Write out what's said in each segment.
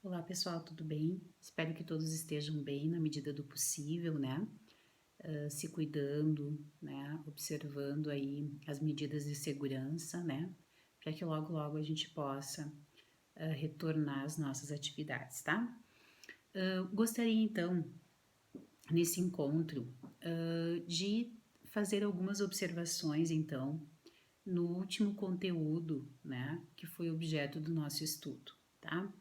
Olá pessoal, tudo bem? Espero que todos estejam bem na medida do possível, né? Se cuidando, né? Observando aí as medidas de segurança, né? Para que logo logo a gente possa retornar às nossas atividades, tá? Gostaria então, nesse encontro, de fazer algumas observações então no último conteúdo, né? Que foi objeto do nosso estudo, tá?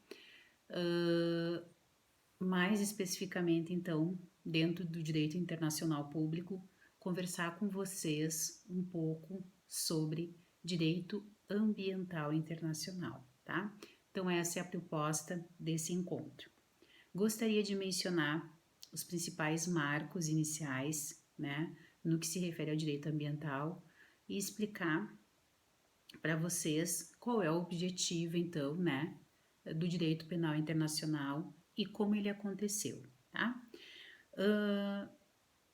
Mais especificamente, então, dentro do direito internacional público, conversar com vocês um pouco sobre direito ambiental internacional, tá? Então, essa é a proposta desse encontro. Gostaria de mencionar os principais marcos iniciais, né, no que se refere ao direito ambiental e explicar para vocês qual é o objetivo, então, né, do direito penal internacional e como ele aconteceu, tá? Uh,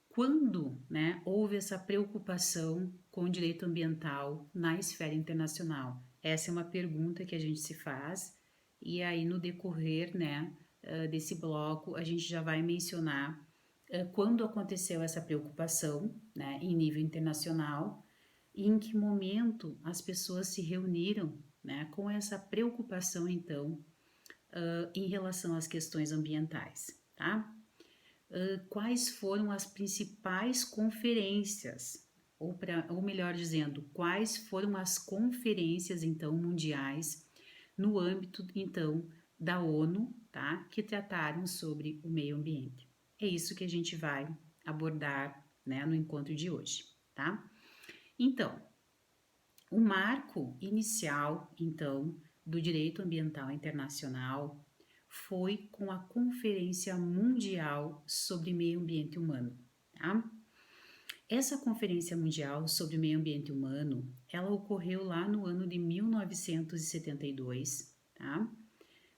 Quando, né, houve essa preocupação com o direito ambiental na esfera internacional? Essa é uma pergunta que a gente se faz e aí no decorrer, né, desse bloco a gente já vai mencionar quando aconteceu essa preocupação, né, em nível internacional e em que momento as pessoas se reuniram, né, com essa preocupação então em relação às questões ambientais, tá? Quais foram as principais conferências, ou melhor dizendo, quais foram as conferências então mundiais no âmbito então da ONU, tá? Que trataram sobre o meio ambiente. É isso que a gente vai abordar, né, no encontro de hoje, tá? Então, o marco inicial, então, do direito ambiental internacional foi com a Conferência Mundial sobre Meio Ambiente Humano, tá? Essa Conferência Mundial sobre Meio Ambiente Humano, ela ocorreu lá no ano de 1972, tá?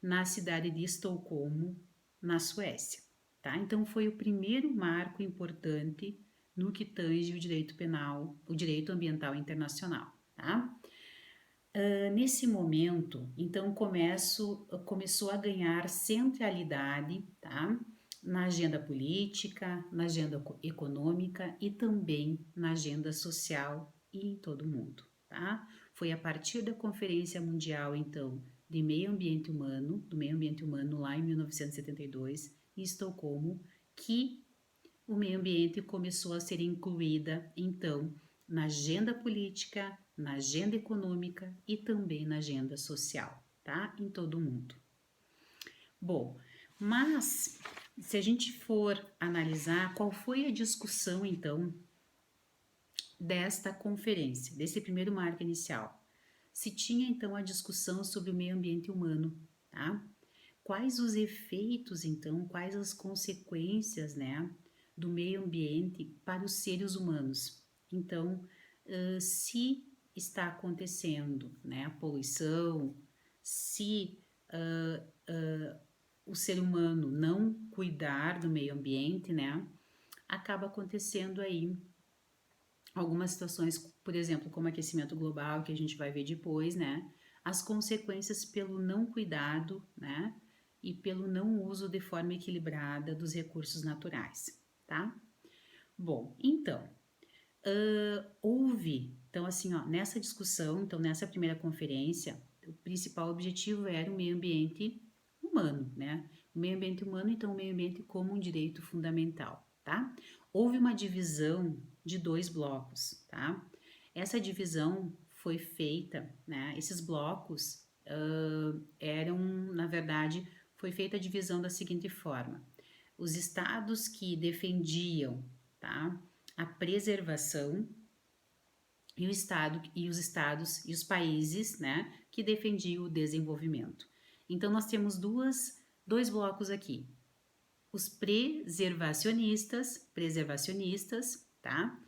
Na cidade de Estocolmo, na Suécia, tá? Então foi o primeiro marco importante no que tange o direito penal, o direito ambiental internacional, tá? Nesse momento, então começou a ganhar centralidade, tá? Na agenda política, na agenda econômica e também na agenda social e em todo o mundo, tá? Foi a partir da Conferência Mundial, então, de Meio Ambiente Humano, do Meio Ambiente Humano lá em 1972, em Estocolmo, que o meio ambiente começou a ser incluída, então, na agenda política, na agenda econômica e também na agenda social, tá? Em todo o mundo. Bom, mas se a gente for analisar qual foi a discussão, então, desta conferência, desse primeiro marco inicial, se tinha então a discussão sobre o meio ambiente humano, tá? Quais os efeitos, então, quais as consequências, né, do meio ambiente para os seres humanos? Então, se está acontecendo, né, a poluição, se o ser humano não cuidar do meio ambiente, né, acaba acontecendo aí algumas situações, por exemplo, como aquecimento global, que a gente vai ver depois, né? As consequências pelo não cuidado, né? E pelo não uso de forma equilibrada dos recursos naturais, tá? Bom, então, houve, então assim, ó, nessa discussão, então nessa primeira conferência, o principal objetivo era o meio ambiente humano, né? O meio ambiente humano, então o meio ambiente como um direito fundamental, tá? Houve uma divisão de dois blocos, tá? Essa divisão foi feita, né? Esses blocos eram, na verdade, foi feita a divisão da seguinte forma: os estados que defendiam, tá? A preservação e o estado e os estados e os países, né, que defendiam o desenvolvimento. Então nós temos dois blocos aqui. Os preservacionistas, tá?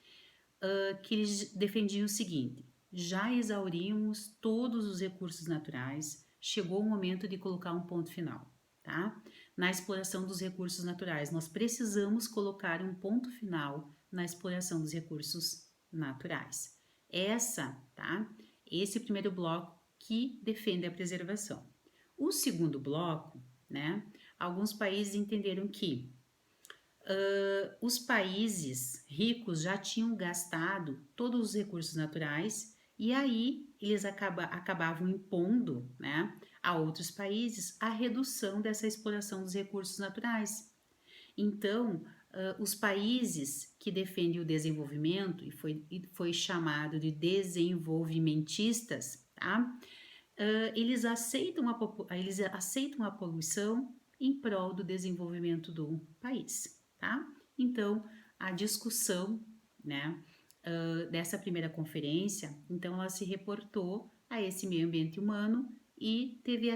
Que eles defendiam o seguinte: já exaurimos todos os recursos naturais, chegou o momento de colocar um ponto final, tá? Na exploração dos recursos naturais, nós precisamos colocar um ponto final na exploração dos recursos naturais. Tá? Esse primeiro bloco que defende a preservação. O segundo bloco, né? Alguns países entenderam que os países ricos já tinham gastado todos os recursos naturais e aí eles acabavam impondo, né, a outros países a redução dessa exploração dos recursos naturais. Então, os países que defendem o desenvolvimento, e foi chamado de desenvolvimentistas, tá? Eles aceitam a poluição em prol do desenvolvimento do país, tá? Então, a discussão, né, dessa primeira conferência, então ela se reportou a esse meio ambiente humano e teve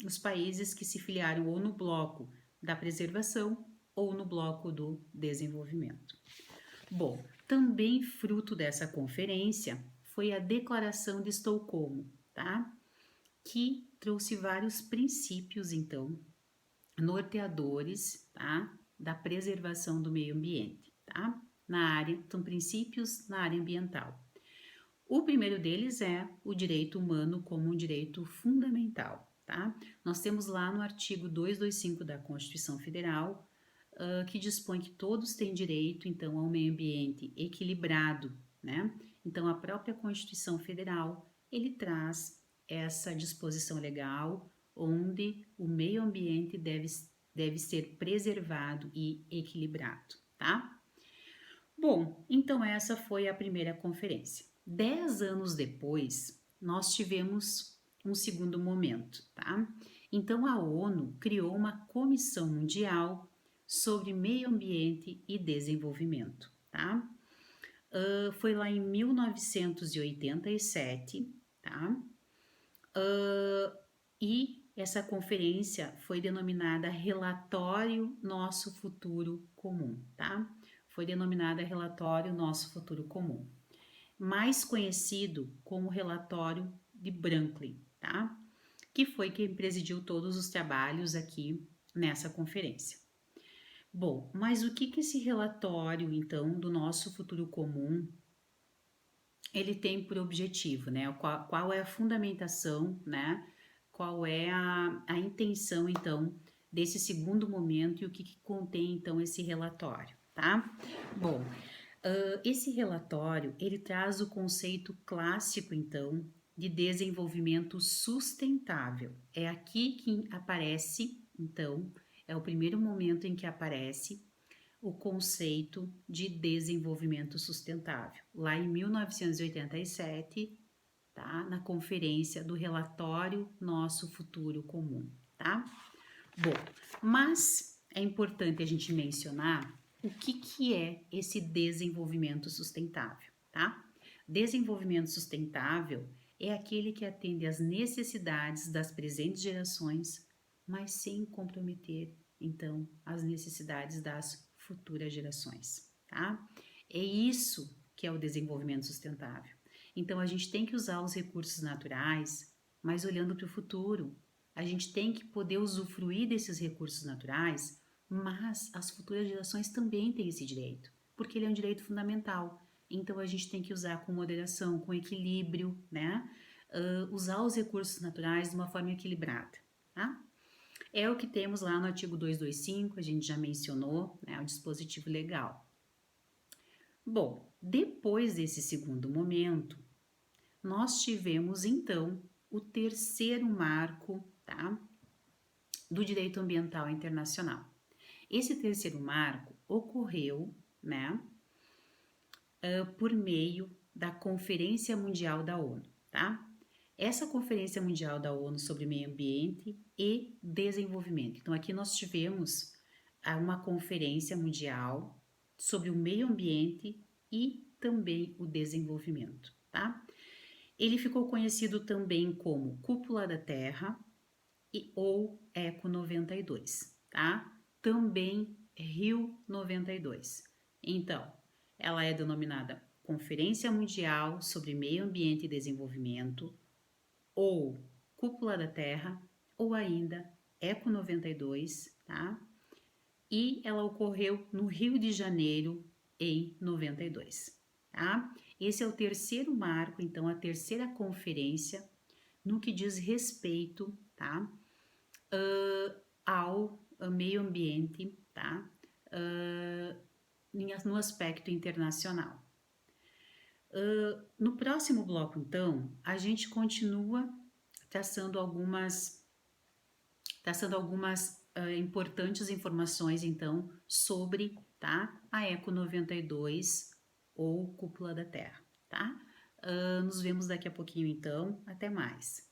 os países que se filiaram ou no bloco da preservação ou no bloco do desenvolvimento. Bom, também fruto dessa conferência foi a Declaração de Estocolmo, tá? Que trouxe vários princípios, então, norteadores, tá? Da preservação do meio ambiente, tá? São princípios na área ambiental. O primeiro deles é o direito humano como um direito fundamental, tá? Nós temos lá no artigo 225 da Constituição Federal, que dispõe que todos têm direito, então, ao meio ambiente equilibrado, né? Então, a própria Constituição Federal, ele traz essa disposição legal, onde o meio ambiente deve ser preservado e equilibrado, tá? Bom, então essa foi a primeira conferência. 10 anos depois, nós tivemos um segundo momento, tá? Então a ONU criou uma comissão mundial sobre meio ambiente e desenvolvimento, tá? Foi lá em 1987, tá? E essa conferência foi denominada Relatório Nosso Futuro Comum, tá? Foi denominada Relatório Nosso Futuro Comum, mais conhecido como Relatório de Brundtland, tá? Que foi quem presidiu todos os trabalhos aqui nessa conferência. Bom, mas o que esse relatório, então, do Nosso Futuro Comum, ele tem por objetivo, né? Qual é a fundamentação, né? Qual é a intenção, então, desse segundo momento e o que contém, então, esse relatório, tá? Bom, esse relatório, ele traz o conceito clássico, então, de desenvolvimento sustentável. É aqui que aparece, então, é o primeiro momento em que aparece o conceito de desenvolvimento sustentável, lá em 1987, tá? Na conferência do relatório Nosso Futuro Comum, tá? Bom, mas é importante a gente mencionar o que é esse desenvolvimento sustentável, tá? Desenvolvimento sustentável é aquele que atende às necessidades das presentes gerações, mas sem comprometer, então, as necessidades das futuras gerações, tá? É isso que é o desenvolvimento sustentável. Então, a gente tem que usar os recursos naturais, mas olhando para o futuro. A gente tem que poder usufruir desses recursos naturais, mas as futuras gerações também têm esse direito, porque ele é um direito fundamental. Então, a gente tem que usar com moderação, com equilíbrio, né? Usar os recursos naturais de uma forma equilibrada, tá? É o que temos lá no artigo 225, a gente já mencionou, né, o dispositivo legal. Bom, depois desse segundo momento, nós tivemos então o terceiro marco, tá, do direito ambiental internacional. Esse terceiro marco ocorreu, né, por meio da Conferência Mundial da ONU, tá? Essa Conferência Mundial da ONU sobre Meio Ambiente e Desenvolvimento. Então, aqui nós tivemos uma conferência mundial sobre o meio ambiente e também o desenvolvimento, tá? Ele ficou conhecido também como Cúpula da Terra ou Eco 92, tá? Também Rio 92. Então, ela é denominada Conferência Mundial sobre Meio Ambiente e Desenvolvimento, ou Cúpula da Terra, ou ainda Eco 92, tá? E ela ocorreu no Rio de Janeiro em 92, tá? Esse é o terceiro marco, então, a terceira conferência no que diz respeito, tá? ao meio ambiente, tá? No aspecto internacional. No próximo bloco, então, a gente continua traçando algumas importantes informações, então, sobre, tá, a Eco 92 ou Cúpula da Terra, tá? Nos vemos daqui a pouquinho, então. Até mais.